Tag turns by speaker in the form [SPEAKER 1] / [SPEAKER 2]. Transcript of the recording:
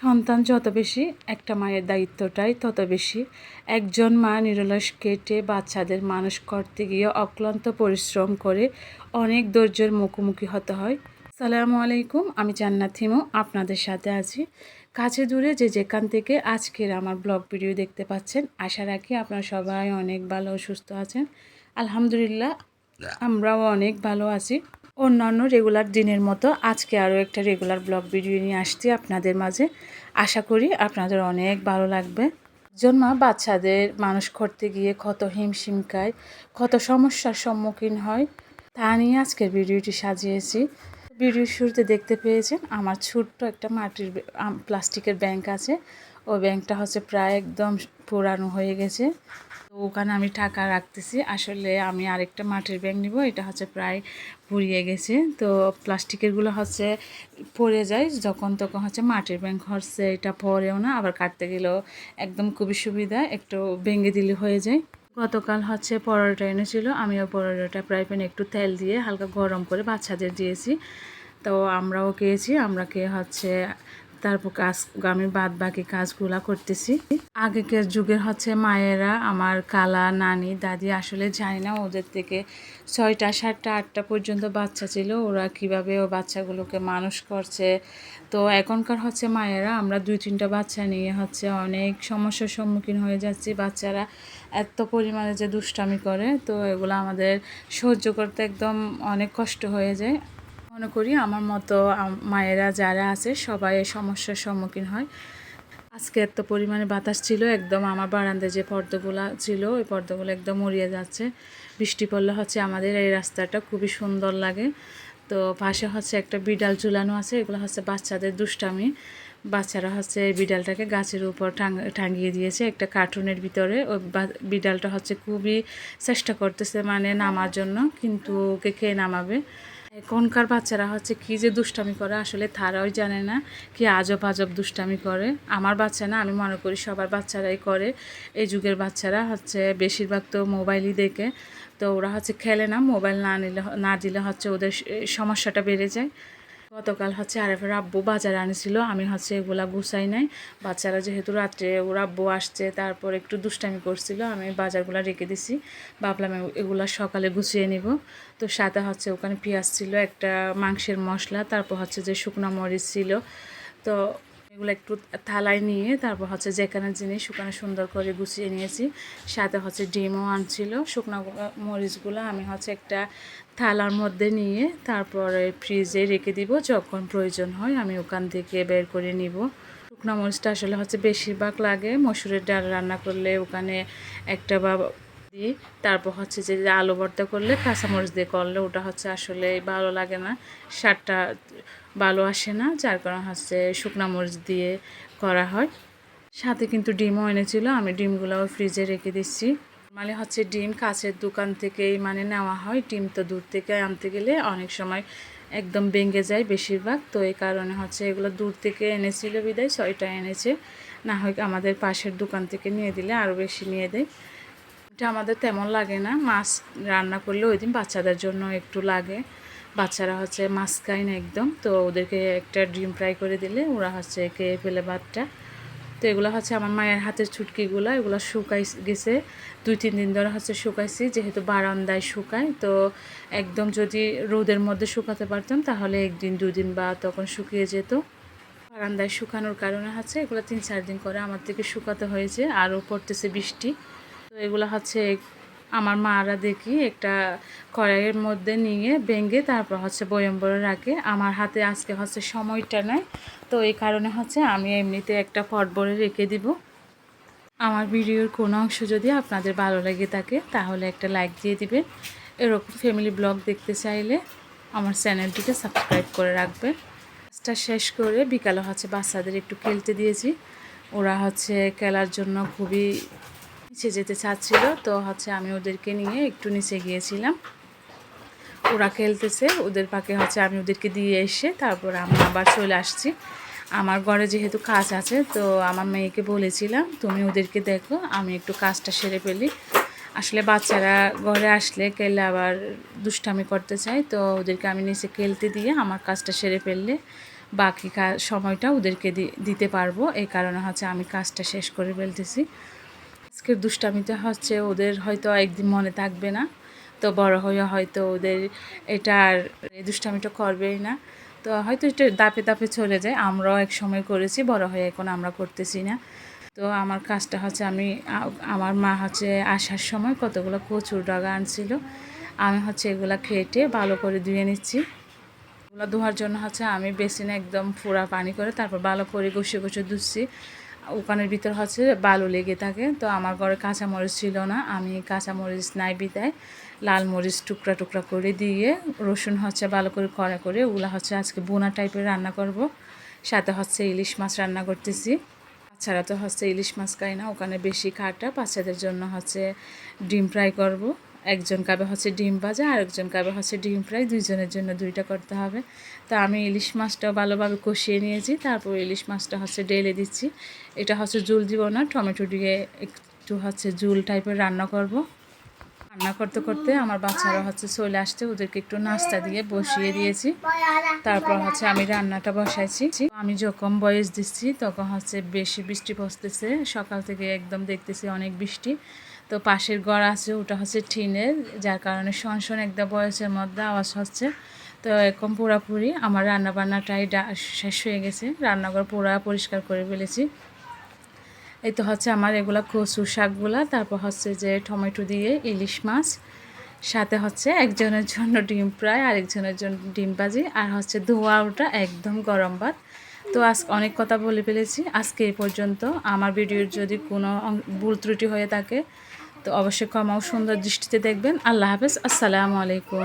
[SPEAKER 1] সন্তান যত বেশি, একটা মায়ের দায়িত্বটাই তত বেশি। একজন মা নিরলস কেটে বাচ্চাদের মানুষ করতে গিয়ে অক্লান্ত পরিশ্রম করে অনেক ধৈর্যের মুখোমুখি হতে হয়। আসসালামু আলাইকুম, আমি জান্নাত হিমু আপনাদের সাথে আছি। কাছে দূরে যে যেখান থেকে আজকের আমার ব্লগ ভিডিও দেখতে পাচ্ছেন, আশা রাখি আপনারা সবাই অনেক ভালো ও সুস্থ আছেন। আলহামদুলিল্লাহ, আমরাও অনেক ভালো আছি। অন্যান্য রেগুলার দিনের মতো আজকে আরও একটা রেগুলার ব্লগ ভিডিও নিয়ে আসছি আপনাদের মাঝে। আশা করি আপনাদের অনেক ভালো লাগবে। একজন মা বাচ্চাদের মানুষ করতে গিয়ে কত হিমশিম খায়, কত সমস্যার সম্মুখীন হয়, তা নিয়ে আজকের ভিডিওটি সাজিয়েছি। ভিডিওর শুরুতে দেখতে পেয়েছেন আমার ছোট্ট একটা মাটির প্লাস্টিকের ব্যাংক আছে। ওই ব্যাংকটা হচ্ছে প্রায় একদম পুরানো হয়ে গেছে। তো ওখানে আমি টাকা রাখতেছি। আসলে আমি আরেকটা মাটির ব্যাংক নিব, এটা হচ্ছে প্রায় পুড়িয়ে গেছে। তো প্লাস্টিকেরগুলো হচ্ছে পড়ে যায় যখন তখন, হচ্ছে মাটির ব্যাংক হচ্ছে এটা পড়েও না, আবার কাটতে গেলেও একদম খুবই সুবিধা, একটু ভেঙে দিলে হয়ে যায়। গতকাল হচ্ছে পরোটা এনেছিল, আমিও পরোটাটা ফ্রাই প্যানে একটু তেল দিয়ে হালকা গরম করে বাচ্চাদের দিয়েছি। তো আমরাও খেয়েছি, আমরা খেয়ে হচ্ছে তারপর আমি বাদ বাকি কাজগুলা করতেছি। আগেকার যুগের হচ্ছে মায়েরা, আমার খালা, নানি, দাদি, আসলে জানি না ওদের থেকে 6টা 7টা 8টা পর্যন্ত বাচ্চা ছিল, ওরা কিভাবে ও বাচ্চাগুলোকে মানুষ করছে। তো এখনকার হচ্ছে মায়েরা আমরা 2-3টা বাচ্চা নিয়ে হচ্ছে অনেক সমস্যার সম্মুখীন হয়ে যাচ্ছি। বাচ্চারা এত পরিমাণে যে দুষ্টামি করে, তো এগুলো আমাদের সহ্য করতে একদম অনেক কষ্ট হয়ে যায়। মনে করি আমার মতো মায়েরা যারা আছে সবাই এই সমস্যার সম্মুখীন হয়। আজকে এত পরিমাণে বাতাস ছিল, একদম আমার বারান্দায় যে পর্দাগুলো ছিল ওই পর্দাগুলো একদম উড়িয়ে যাচ্ছে। বৃষ্টি পড়লে হচ্ছে আমাদের এই রাস্তাটা খুবই সুন্দর লাগে। তো পাশে হচ্ছে একটা বিড়াল ঝুলানো আছে, এগুলো হচ্ছে বাচ্চাদের দুষ্টামি। বাচ্চারা হচ্ছে এই বিড়ালটাকে গাছের উপর টাঙিয়ে দিয়েছে একটা কার্টুনের ভিতরে। ওই বিড়ালটা হচ্ছে খুবই চেষ্টা করতেছে মানে নামার জন্য, কিন্তু ওকে খেয়ে নামাবে। এখনকার বাচ্চারা হচ্ছে কী যে দুষ্টামি করে, আসলে তারাও জানে না, কি আজব আজব দুষ্টামি করে। আমার বাচ্চা না, আমি মনে করি সবার বাচ্চারাই করে। এই যুগের বাচ্চারা হচ্ছে বেশিরভাগ তো মোবাইলই দেখে, তো ওরা হচ্ছে খেলে না। মোবাইল না দিলে হচ্ছে ওদের সমস্যাটা বেড়ে যায়। গতকাল হচ্ছে আরেফের আব্বু বাজার আনেছিল, আমি হচ্ছে এগুলা গুছাই নাই। বাচ্চারা যেহেতু রাত্রে ওর আব্বু আসছে, তারপর একটু দুষ্টামি করছিল, আমি বাজারগুলো রেখে দিছি। ভাবলাম এগুলা সকালে গুছিয়ে নিব। তো সাথে হচ্ছে ওখানে পেঁয়াজ ছিল, একটা মাংসের মশলা, তারপর হচ্ছে যে শুকনো মরিচ ছিল। তো এগুলো একটু থালায় নিয়ে তারপর হচ্ছে যেখানে জিনিস শুকানো সুন্দর করে গুছিয়ে নিয়েছি। সাথে হচ্ছে ডিমও আনছিল। শুকনো মরিচগুলো আমি হচ্ছে একটা থালার মধ্যে নিয়ে তারপরে ফ্রিজে রেখে দিব, যখন প্রয়োজন হয় আমি ওখান থেকে বের করে নিব। শুকনো মরিচটা আসলে হচ্ছে বেশিরভাগ লাগে মসুরের ডাল রান্না করলে, ওখানে একটা বা দিই। তারপর হচ্ছে যে আলু ভর্তা করলে কাঁচামরিচ দিয়ে করলে ওটা হচ্ছে আসলে ভালো লাগে না, স্বাদটা ভালো আসে না, যার কারণে হচ্ছে শুকনো মরিচ দিয়ে করা হয়। সাথে কিন্তু ডিমও এনেছিল, আমি ডিমগুলোও ফ্রিজে রেখে দিচ্ছি। নর্মালি হচ্ছে ডিম কাছের দোকান থেকেই মানে নেওয়া হয়, ডিম তো দূর থেকে আনতে গেলে অনেক সময় একদম ভেঙে যায় বেশিরভাগ। তো এই কারণে হচ্ছে এগুলো দূর থেকে এনেছিল বিদায় 6টা এনেছে, না হয় আমাদের পাশের দোকান থেকে নিয়ে দিলে আরও বেশি নিয়ে দেয়। এটা আমাদের তেমন লাগে না, মাছ রান্না করলে ওই দিন বাচ্চাদের জন্য একটু লাগে। বাচ্চারা হচ্ছে মাছ খায় না একদম, তো ওদেরকে একটা ডিম ফ্রাই করে দিলে ওরা হচ্ছে খেয়ে ফেলে ভাতটা। তো এগুলো হচ্ছে আমার মায়ের হাতের ছুটকিগুলো, এগুলো শুকাই গেছে 2-3 দিন ধরে হচ্ছে শুকাইছি, যেহেতু বারান্দায় শুকায়। তো একদম যদি রোদের মধ্যে শুকাতে পারতাম তাহলে 1-2 দিন বা তখন শুকিয়ে যেত। বারান্দায় শুকানোর কারণে হচ্ছে এগুলো 3-4 দিন করে আমার থেকে শুকাতে হয়েছে, আরও পড়তেছে বৃষ্টি। তো এগুলো হচ্ছে আমার মারা দেখি একটা কড়াইয়ের মধ্যে নিয়ে ভেঙে তারপর হচ্ছে বয়ম ভরে রাখে। আমার হাতে আজকে হচ্ছে সময়টা নেই, তো এই কারণে হচ্ছে আমি এমনিতে একটা পট ভরে রেখে দিব। আমার ভিডিওর কোনো অংশ যদি আপনাদের ভালো লেগে থাকে তাহলে একটা লাইক দিয়ে দিবেন। এরকম ফ্যামিলি ব্লগ দেখতে চাইলে আমার চ্যানেলটিকে সাবস্ক্রাইব করে রাখবেন। কাজটা শেষ করে বিকালে হচ্ছে বাচ্চাদের একটু খেলতে দিয়েছি। ওরা হচ্ছে খেলার জন্য খুবই নিচে যেতে চাচ্ছিল, তো হচ্ছে আমি ওদেরকে নিয়ে একটু নিচে গিয়েছিলাম। ওরা খেলতেছে, ওদের পাকে হচ্ছে আমি ওদেরকে দিয়ে এসে তারপর আমি আবার চলে আসছি। আমার ঘরে যেহেতু কাজ আছে, তো আমার মেয়েকে বলেছিলাম তুমি ওদেরকে দেখো, আমি একটু কাজটা সেরে ফেলি। আসলে বাচ্চারা ঘরে আসলে খেলে আবার দুষ্টামি করতে চায়, তো ওদেরকে আমি নিচে খেলতে দিয়ে আমার কাজটা সেরে ফেললে বাকি সময়টা ওদেরকে দিতে পারবো। এই কারণে হচ্ছে আমি কাজটা শেষ করে ফেলতেছি। আজকের দুষ্টামিটা হচ্ছে ওদের হয়তো একদিন মনে থাকবে না, তো বড় হয়ে হয়তো ওদের এটা আর এই দুষ্টামিটা করবেই না, তো হয়তো এটা দাপে দাপে চলে যায়। আমরাও এক সময় করেছি, বড় হয়ে এখন আমরা করতেছি না। তো আমার কাজটা হচ্ছে আমার মা হচ্ছে আসার সময় কতগুলো কচুর ডগা আনছিল, আমি হচ্ছে এগুলো কেটে ভালো করে ধুয়ে নিচ্ছি। এগুলো ধোয়ার জন্য হচ্ছে আমি বেসিনে একদম ফোড়া পানি করে তারপর ভালো করে ঘষে ঘষে ধুচ্ছি। ওখানের ভিতর হচ্ছে বালু লেগে থাকে। তো আমার ঘরে কাঁচামরিচ ছিল না, আমি কাঁচামরিচ নাই বিদায় লাল মরিচ টুকরা টুকরা করে দিয়ে রসুন হচ্ছে ভালো করে কড়া করে ওগুলো হচ্ছে আজকে বোনা টাইপের রান্না করব। সাথে হচ্ছে ইলিশ মাছ রান্না করতেছি। বাচ্চারা তো হচ্ছে ইলিশ মাছ খায় না, ওখানে বেশি কাটা। বাচ্চাদের জন্য হচ্ছে ডিম ফ্রাই করব। একজন খাবে হচ্ছে ডিম ভাজা, আরেকজন খাবে হচ্ছে ডিম ফ্রাই, দুইজনের জন্য দুইটা করতে হবে। তো আমি ইলিশ মাছটা ভালোভাবে কষিয়ে নিয়েছি, তারপর ইলিশ মাছটা হচ্ছে ঢেলে দিচ্ছি। এটা হচ্ছে ঝোল দিব না, টমেটো দিয়ে একটু হচ্ছে ঝোল টাইপের রান্না করব। রান্না করতে করতে আমার বাচ্চারা হচ্ছে চলে আসতে, ওদেরকে একটু নাস্তা দিয়ে বসিয়ে দিয়েছি। তারপর হচ্ছে আমি রান্নাটা বসাইছি। আমি যখন বয়স দিচ্ছি তখন হচ্ছে বেশি বৃষ্টি পড়তেছে, সকাল থেকে একদম দেখতেছি অনেক বৃষ্টি। তো পাশের ঘর আছে, ওটা হচ্ছে টিনের, যার কারণে শন একদম বয়সের মধ্যে আওয়াজ হচ্ছে। তো এখন পুরাপুরি আমার রান্নাবান্নাটাই শেষ হয়ে গেছে, রান্নাঘর পুরা পরিষ্কার করে ফেলেছি। এই তো হচ্ছে আমার এগুলা কচু শাকগুলা, তারপর হচ্ছে যে টমেটো দিয়ে ইলিশ মাছ, সাথে হচ্ছে একজনের জন্য ডিম ফ্রাই, আরেকজনের জন্য ডিম ভাজি, আর হচ্ছে ধোয়া ওটা একদম গরম ভাত। তো আজকে অনেক কথা বলে ফেলেছি, আজকে এই পর্যন্ত। আমার ভিডিওর যদি কোনো ভুল ত্রুটি হয়ে থাকে তো অবশ্যই ক্ষমা ও সুন্দর দৃষ্টিতে দেখবেন। আল্লাহ হাফেজ, আসসালামু আলাইকুম।